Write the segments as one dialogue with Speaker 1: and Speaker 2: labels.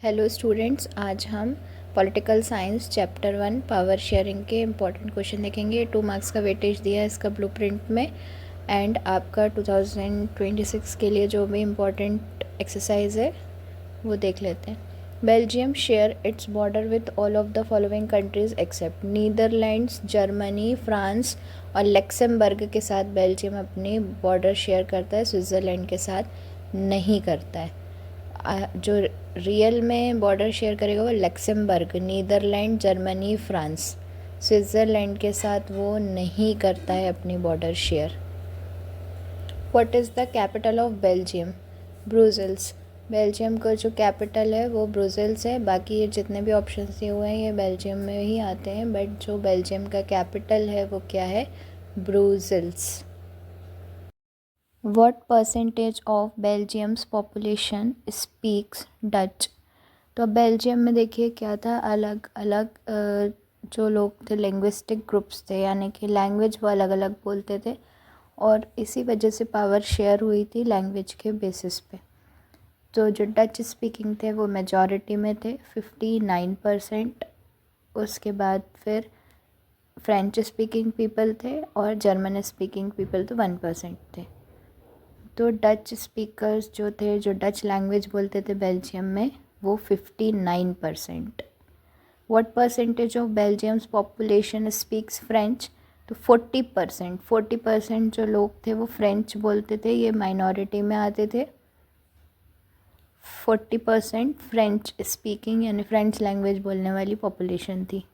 Speaker 1: Hello students, आज हम political science chapter 1 power sharing के इम्पोर्टेंट क्वेश्चन देखेंगे। 2 मार्क्स का वेटेज दिया है इसका ब्लूप्रिंट में। एंड आपका 2026 के लिए जो भी इम्पोर्टेंट एक्सरसाइज है वो देख लेते हैं। Belgium share its border with all of the following countries except Netherlands, Germany, France और लक्सेमबर्ग के साथ बेल्जियम अपनी बॉर्डर शेयर करता है, स्विट्ज़रलैंड के साथ नहीं करता है। जो रियल में बॉर्डर शेयर करेगा वो लक्सेमबर्ग, नीदरलैंड, जर्मनी, फ्रांस। स्विट्ज़रलैंड के साथ वो नहीं करता है अपनी border share. What is the capital of Belgium? Brussels. Belgium का जो कैपिटल है वो ब्रुसेल्स है। बाकी ये जितने भी ऑप्शन दिए हुए हैं ये बेल्जियम में ही आते हैं, बट जो बेल्जियम का कैपिटल है वो क्या है? Brussels. What percentage of Belgium's population speaks Dutch? तो बेल्जियम में देखिए क्या था, अलग अलग जो लोग थे लिंग्विस्टिक ग्रुप्स थे, यानी कि लैंग्वेज वो अलग अलग बोलते थे और इसी वजह से पावर शेयर हुई थी लैंग्वेज के बेसिस पे। तो जो डच स्पीकिंग थे वो मेजॉरिटी में थे 59%। उसके बाद फिर फ्रेंच स्पीकिंग पीपल थे और जर्मन स्पीकिंग पीपल तो 1% थे। तो डच स्पीकर्स जो थे, जो डच लैंग्वेज बोलते थे बेल्जियम में, वो 59%। What percentage of Belgium's population speaks French? तो 40%। 40% जो लोग थे वो फ्रेंच बोलते थे, ये माइनॉरिटी में आते थे। 40% फ्रेंच स्पीकिंग यानी फ्रेंच लैंग्वेज बोलने वाली पॉपुलेशन थी।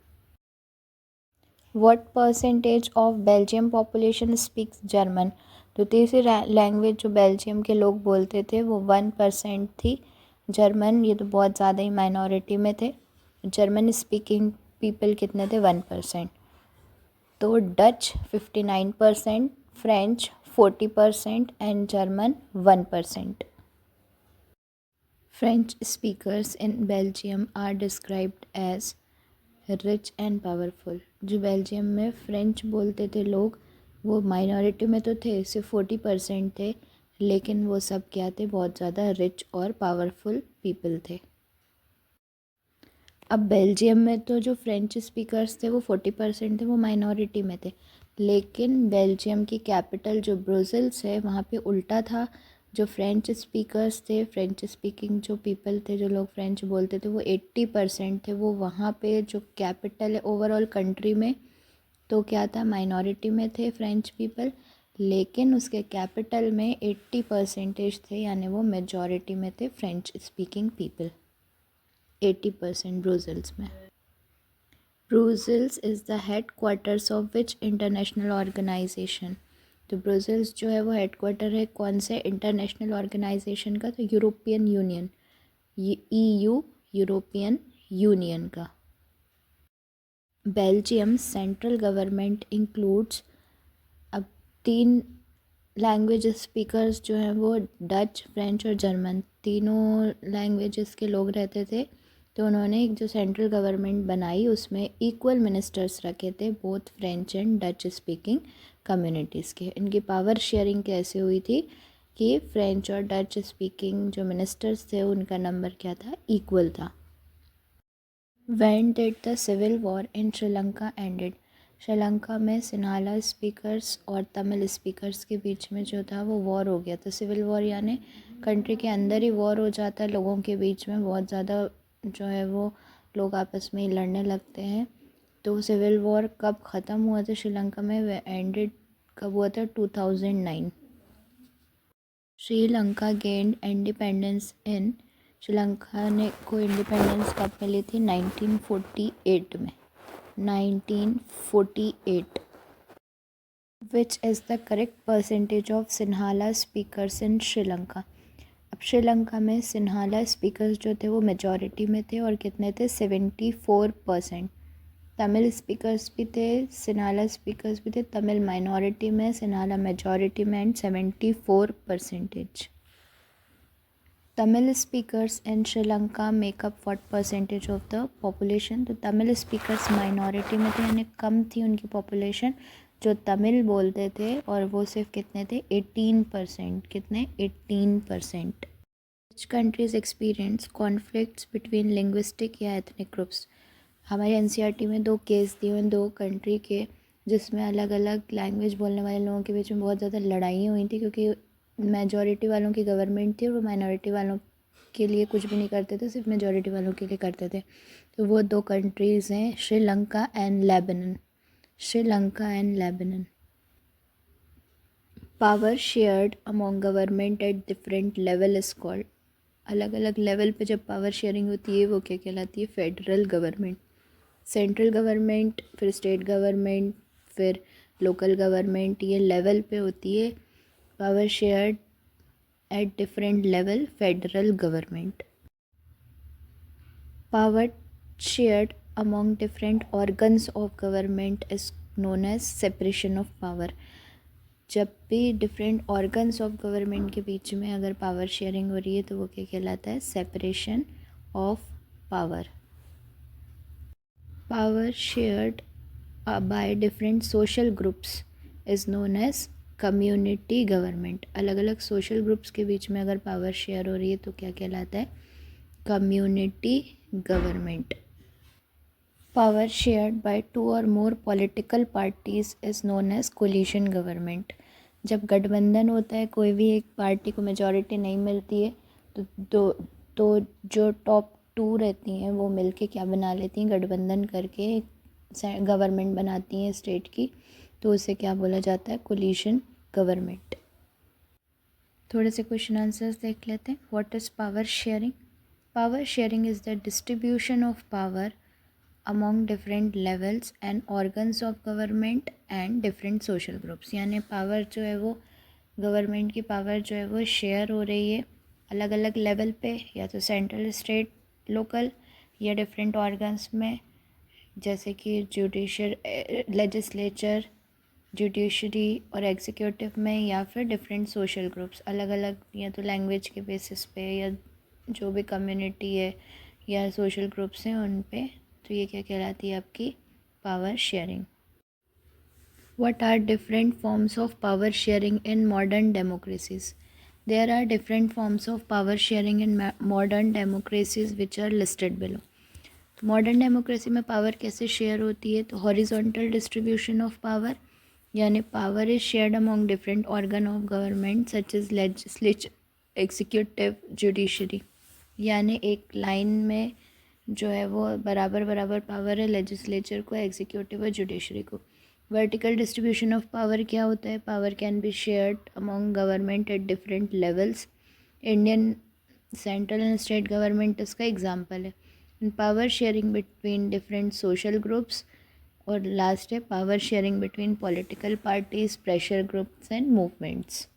Speaker 1: What percentage of Belgium population speaks German? तो तीसरी लैंग्वेज जो बेल्जियम के लोग बोलते थे वो 1% थी। जर्मन ये तो बहुत ज़्यादा ही माइनॉरिटी में थे। जर्मन स्पीकिंग पीपल कितने थे? 1%। तो Dutch 59%, French 40% and German 1%। French speakers in Belgium are described as rich and powerful. जो बेल्जियम में फ्रेंच बोलते थे लोग वो माइनॉरिटी में तो थे, सिर्फ 40% थे, लेकिन वो सब क्या थे? बहुत ज़्यादा रिच और पावरफुल पीपल थे। अब बेल्जियम में तो जो फ्रेंच स्पीकर्स थे वो 40% थे, वो माइनॉरिटी में थे, लेकिन बेल्जियम की कैपिटल जो ब्रुसेल्स है वहाँ पे उल्टा था। जो फ्रेंच स्पीकर्स थे, फ्रेंच स्पीकिंग जो पीपल थे, जो लोग फ्रेंच बोलते थे वो 80% थे, वो वहाँ पे जो कैपिटल है ओवरऑल कंट्री में तो क्या था? माइनॉरिटी में थे फ्रेंच पीपल, लेकिन उसके कैपिटल में 80% थे, यानी वो मेजॉरिटी में थे फ्रेंच स्पीकिंग पीपल। 80% ब्रुसेल्स में। Brussels is the headquarters of which international organisation? तो ब्रुसेल्स जो है वो हेड क्वार्टर है कौन से इंटरनेशनल ऑर्गेनाइजेशन का? तो European union, EU, European union का। बेल्जियम सेंट्रल गवर्नमेंट इंक्लूड्स, अब 3 लैंग्वेज स्पीकर्स जो हैं वो डच, फ्रेंच और जर्मन, तीनों लैंग्वेजेस के लोग रहते थे। तो उन्होंने एक जो सेंट्रल गवर्नमेंट बनाई उसमें इक्वल मिनिस्टर्स रखे थे, both French and Dutch speaking communities के। इनकी पावर शेयरिंग कैसे हुई थी कि फ्रेंच और डच स्पीकिंग जो मिनिस्टर्स थे उनका नंबर क्या था? इक्वल था। When did the civil war in Sri Lanka ended? Sri Lanka में सिन्हाला स्पीकर्स और तमिल स्पीकर्स के बीच में जो था वो वॉर हो गया था। सिविल वॉर यानी कंट्री के अंदर ही वॉर हो जाता है, लोगों के बीच में बहुत ज़्यादा जो है वो लोग आपस में ही लड़ने लगते हैं। तो सिविल वॉर कब ख़त्म हुआ था श्रीलंका में? वह एंडेड कब हुआ था? 2009। Sri Lanka gained independence in, Sri Lanka ने को इंडिपेंडेंस कब मिली थी? 1948 में। 1948। Which is the correct percentage of Sinhala speakers in Sri Lanka? अब श्रीलंका में सिन्हाला स्पीकर्स जो थे वो मेजॉरिटी में थे और कितने थे? 74%। तमिल स्पीकर्स भी थे, सिन्हाला स्पीकर्स भी थे, तमिल माइनॉरिटी में, सिन्हाला मेजॉरिटी में and 74%। Tamil speakers in Sri Lanka makeup what percentage of the population? तो तमिल स्पीकर्स माइनॉरिटी में थे, यानी कम थी उनकी पॉपुलेशन जो तमिल बोलते थे, और वो सिर्फ कितने थे? 18%। कितने? 18%। Which countries experience conflicts between linguistic या एथनिक ग्रुप्स। हमारे एनसीईआरटी में 2 केस दिए हुए 2 कंट्री के, जिसमें अलग अलग लैंग्वेज बोलने वाले लोगों के बीच में बहुत ज़्यादा लड़ाइयाँ हुई थी, क्योंकि मेजॉरिटी वालों की गवर्नमेंट थी और वो माइनॉरिटी वालों के लिए कुछ भी नहीं करते थे, सिर्फ मेजॉरिटी वालों के लिए करते थे। तो वो 2 कंट्रीज़ हैं Sri Lanka and Lebanon. Sri Lanka and Lebanon. Power shared among government at different level is called. अलग अलग लेवल पे जब पावर शेयरिंग होती है वो क्या कहलाती है? Federal government. सेंट्रल गवर्नमेंट, फिर स्टेट गवर्नमेंट, फिर लोकल गवर्नमेंट, ये लेवल पे होती है power shared at different level, federal government. Power shared among different organs of government is known as separation of power. जब भी डिफरेंट ऑर्गन्स ऑफ गवर्नमेंट के बीच में अगर पावर शेयरिंग हो रही है तो वो क्या कहलाता है? Separation of power. Power shared by different social groups is known as community government. अलग अलग सोशल ग्रुप्स के बीच में अगर पावर शेयर हो रही है तो क्या कहलाता है? Community government. Power shared by 2 और more political parties is known as coalition government. जब गठबंधन होता है, कोई भी एक पार्टी को मेजॉरिटी नहीं मिलती है तो जो टॉप 2 रहती हैं वो मिलके क्या बना लेती हैं? गठबंधन करके गवर्नमेंट बनाती हैं स्टेट की, तो उसे क्या बोला जाता है? Coalition government. थोड़े से क्वेश्चन आंसर्स देख लेते हैं। What is power sharing? Power sharing is the distribution of power among different levels and organs of government and different social groups। यानी पावर जो है वो गवर्नमेंट की पावर जो है वो शेयर हो रही है अलग अलग लेवल पे, या तो सेंट्रल, स्टेट, लोकल, या डिफरेंट ऑर्गन्स में, जैसे कि लेजिस्लेचर, जुडिशरी और एग्जीक्यूटिव में, या फिर डिफरेंट सोशल ग्रुप्स अलग अलग, या तो लैंग्वेज के बेसिस पे, या जो भी कम्युनिटी है या सोशल ग्रुप्स हैं उन पे। तो ये क्या कहलाती है? आपकी power sharing. What are different forms of power sharing in modern democracies? There are different forms of power sharing in modern democracies which are listed below. Modern democracy में पावर कैसे शेयर होती है? तो हॉरिजॉन्टल डिस्ट्रीब्यूशन ऑफ पावर, यानी power is shared among different organ of government such as legislature, executive, judiciary. यानी एक line में जो है वो बराबर बराबर पावर है लेजिस्लेचर को, एग्जीक्यूटिव और जुडिशरी को। वर्टिकल डिस्ट्रीब्यूशन ऑफ पावर क्या होता है? Power can be shared among government at different levels. Indian central and state government इसका एग्जाम्पल है। Power sharing between different social groups, और लास्ट है power sharing between political parties, pressure groups and movements.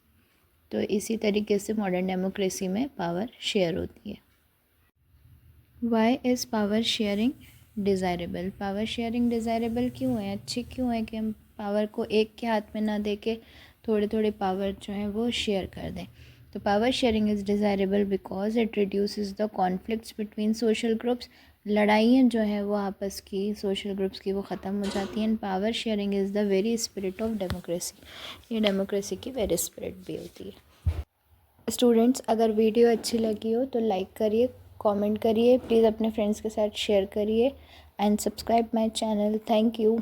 Speaker 1: तो इसी तरीके से modern democracy में power share होती है। Why is power sharing desirable? Power sharing desirable क्यों है, अच्छी क्यों है कि हम पावर को एक के हाथ में ना दे के थोड़े थोड़े पावर जो है वो शेयर कर दें? तो power sharing is desirable because it reduces the conflicts between social groups. लड़ाइयाँ जो है वो आपस की सोशल ग्रुप्स की वो ख़त्म हो जाती हैं। Power sharing is the very spirit of democracy. ये डेमोक्रेसी की वेरी स्पिरिट भी होती है। स्टूडेंट्स, अगर वीडियो अच्छी लगी हो तो लाइक करिए, कमेंट करिए, प्लीज़ अपने फ्रेंड्स के साथ शेयर करिए and subscribe my channel. Thank you.